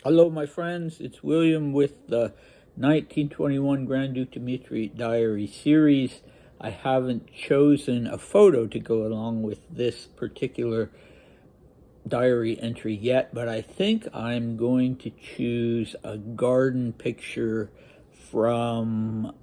Hello, my friends. It's William with the 1921 Grand Duke Dmitri Diary series. I haven't chosen a photo to go along with this particular diary entry yet, but I think I'm going to choose a garden picture from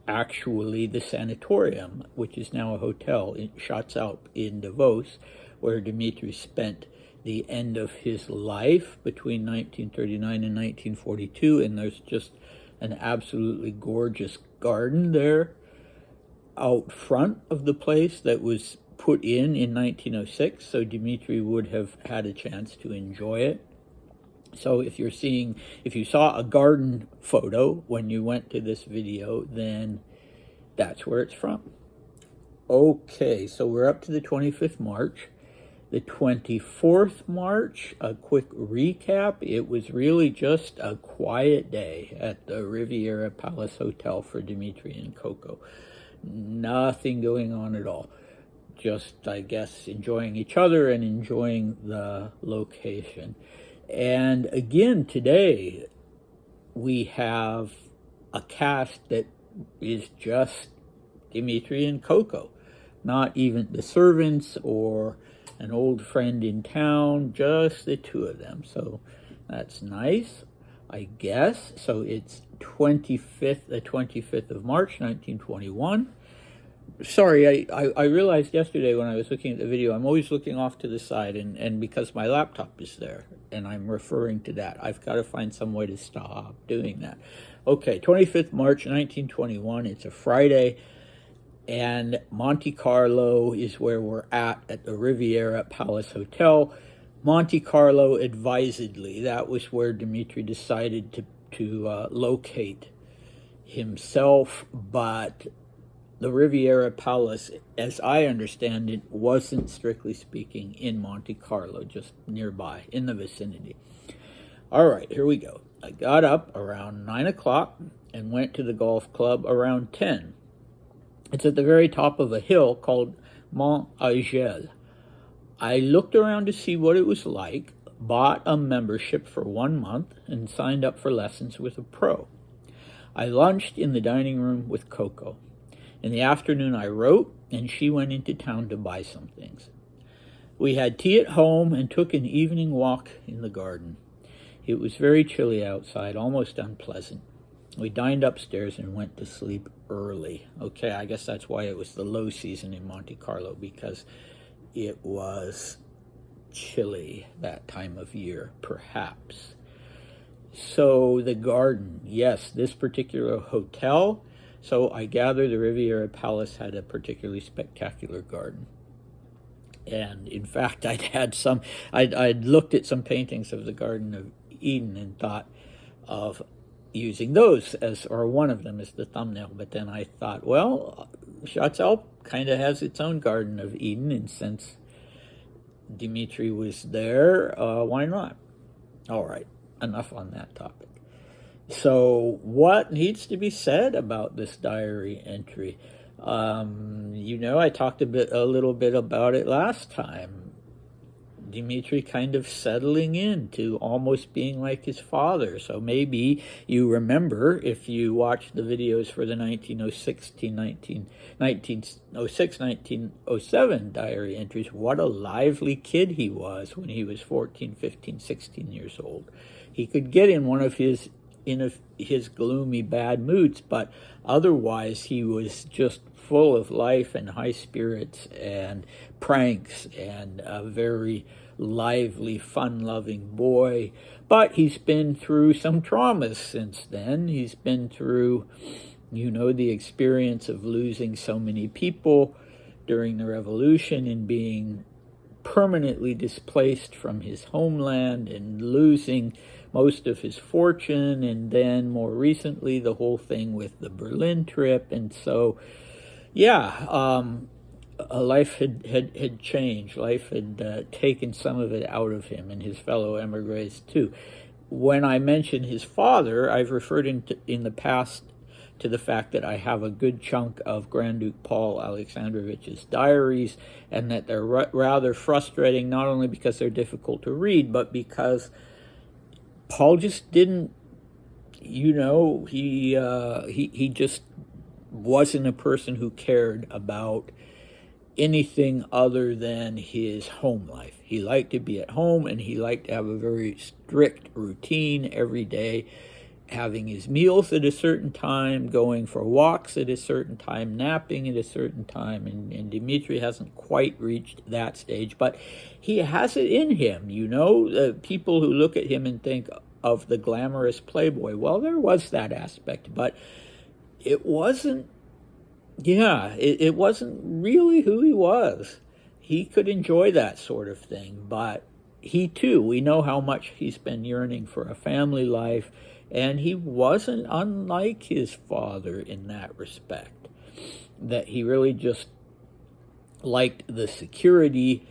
actually the sanatorium, which is now a hotel in Schatzalp in Davos, where Dmitri spent the end of his life between 1939 and 1942, and there's just an absolutely gorgeous garden there out front of the place that was put in 1906, so Dmitri would have had a chance to enjoy it. So if you saw a garden photo when you went to this video, then that's where it's from. Okay, so we're up to the 25th March. The 24th March, a quick recap, it was really just a quiet day at the Riviera Palace Hotel for Dmitri and Coco. Nothing going on at all. Just, I guess, enjoying each other and enjoying the location. And again, today, we have a cast that is just Dmitri and Coco. Not even the servants or an old friend in town, just the two of them. So that's nice, I guess. So it's the 25th of March, 1921. Sorry, I realized yesterday when I was looking at the video, I'm always looking off to the side, and because my laptop is there, and I'm referring to that, I've got to find some way to stop doing that. Okay, 25th March, 1921, it's a Friday, and Monte Carlo is where we're at the Riviera Palace Hotel. Monte Carlo advisedly, that was where Dmitri decided to locate himself, but the Riviera Palace, as I understand it, wasn't strictly speaking in Monte Carlo, just nearby, in the vicinity. All right, here we go. I got up around 9 o'clock and went to the golf club around 10. It's at the very top of a hill called Monte. I looked around to see what it was like, bought a membership for 1 month, and signed up for lessons with a pro. I lunched in the dining room with Coco. In the afternoon, I wrote, and she went into town to buy some things. We had tea at home and took an evening walk in the garden. It was very chilly outside, almost unpleasant. We dined upstairs and went to sleep early. Okay, I guess that's why it was the low season in Monte Carlo, because it was chilly that time of year, perhaps. So the garden, yes, this particular hotel. So I gather the Riviera Palace had a particularly spectacular garden. And in fact, I'd looked at some paintings of the Garden of Eden and thought of using those or one of them as the thumbnail. But then I thought, well, Schatzalp kind of has its own Garden of Eden, and since Dmitri was there, why not? All right, enough on that topic. So what needs to be said about this diary entry? I talked a little bit about it last time. Dmitri kind of settling into almost being like his father. So maybe you remember, if you watched the videos for the 1907 diary entries, what a lively kid he was when he was 14, 15, 16 years old. He could get in his gloomy bad moods, but otherwise he was just full of life and high spirits and pranks and a very lively, fun-loving boy. But he's been through some traumas since then. He's been through, the experience of losing so many people during the revolution and being permanently displaced from his homeland and losing most of his fortune, and then more recently the whole thing with the Berlin trip. And so life had changed. Life had taken some of it out of him and his fellow emigres too. When I mention his father, I've referred in the past to the fact that I have a good chunk of Grand Duke Paul Alexandrovich's diaries, and that they're rather frustrating, not only because they're difficult to read, but because Paul just didn't, he just wasn't a person who cared about anything other than his home life. He liked to be at home, and he liked to have a very strict routine every day, having his meals at a certain time, going for walks at a certain time, napping at a certain time, and Dmitri hasn't quite reached that stage, but he has it in him, people who look at him and think of the glamorous playboy. Well, there was that aspect, but it wasn't, it wasn't really who he was. He could enjoy that sort of thing, but he too, we know how much he's been yearning for a family life, and he wasn't unlike his father in that respect, that he really just liked the security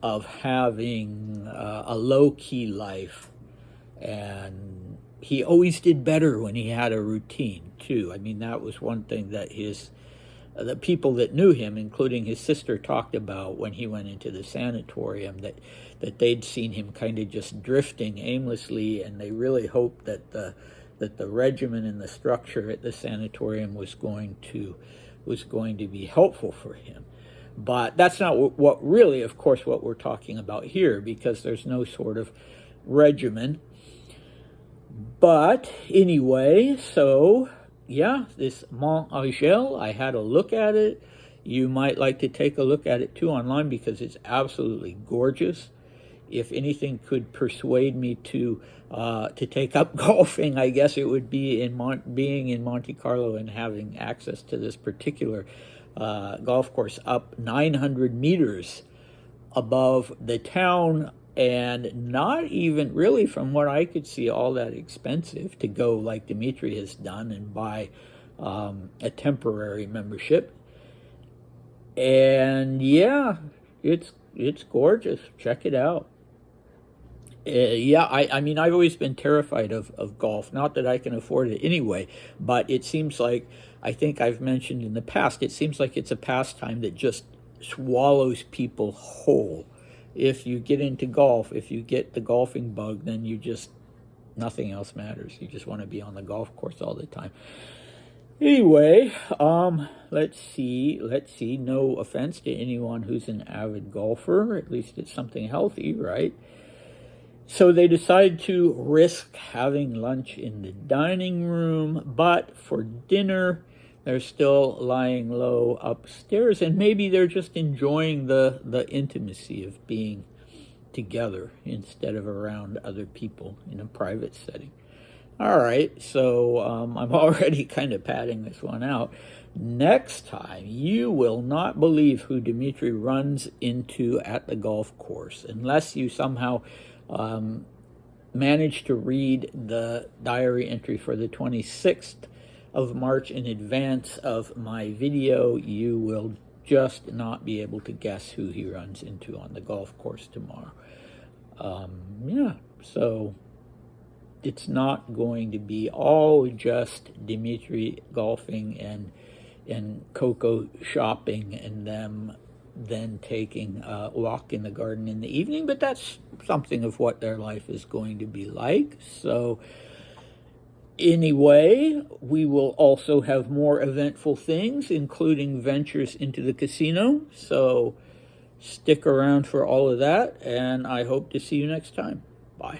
of having a low-key life. And he always did better when he had a routine, too. I mean, that was one thing that the people that knew him, including his sister, talked about when he went into the sanatorium, that they'd seen him kind of just drifting aimlessly, and they really hoped that the regimen and the structure at the sanatorium was going to be helpful for him. But that's not what really, of course, what we're talking about here, because there's no sort of regimen. But anyway, so yeah, this Monte, I had a look at it. You might like to take a look at it too online, because it's absolutely gorgeous. If anything could persuade me to take up golfing, I guess it would be being in Monte Carlo and having access to this particular golf course up 900 meters above the town, and not even really, from what I could see, all that expensive to go like Dmitri has done and buy a temporary membership. And yeah, it's gorgeous. Check it out. I mean, I've always been terrified of golf. Not that I can afford it anyway, but it seems like, I think I've mentioned in the past, it seems like it's a pastime that just swallows people whole. If you get into golf, if you get the golfing bug, then nothing else matters. You just want to be on the golf course all the time. Anyway, let's see. No offense to anyone who's an avid golfer. At least it's something healthy, right? So they decide to risk having lunch in the dining room, but for dinner, they're still lying low upstairs, and maybe they're just enjoying the intimacy of being together instead of around other people in a private setting. All right, so I'm already kind of padding this one out. Next time, you will not believe who Dmitri runs into at the golf course, unless you somehow manage to read the diary entry for the 26th of March in advance of my video. You will just not be able to guess who he runs into on the golf course tomorrow. So it's not going to be all just Dmitri golfing and Coco shopping and them then taking a walk in the garden in the evening, but that's something of what their life is going to be like. So anyway, we will also have more eventful things, including ventures into the casino. So stick around for all of that, and I hope to see you next time. Bye.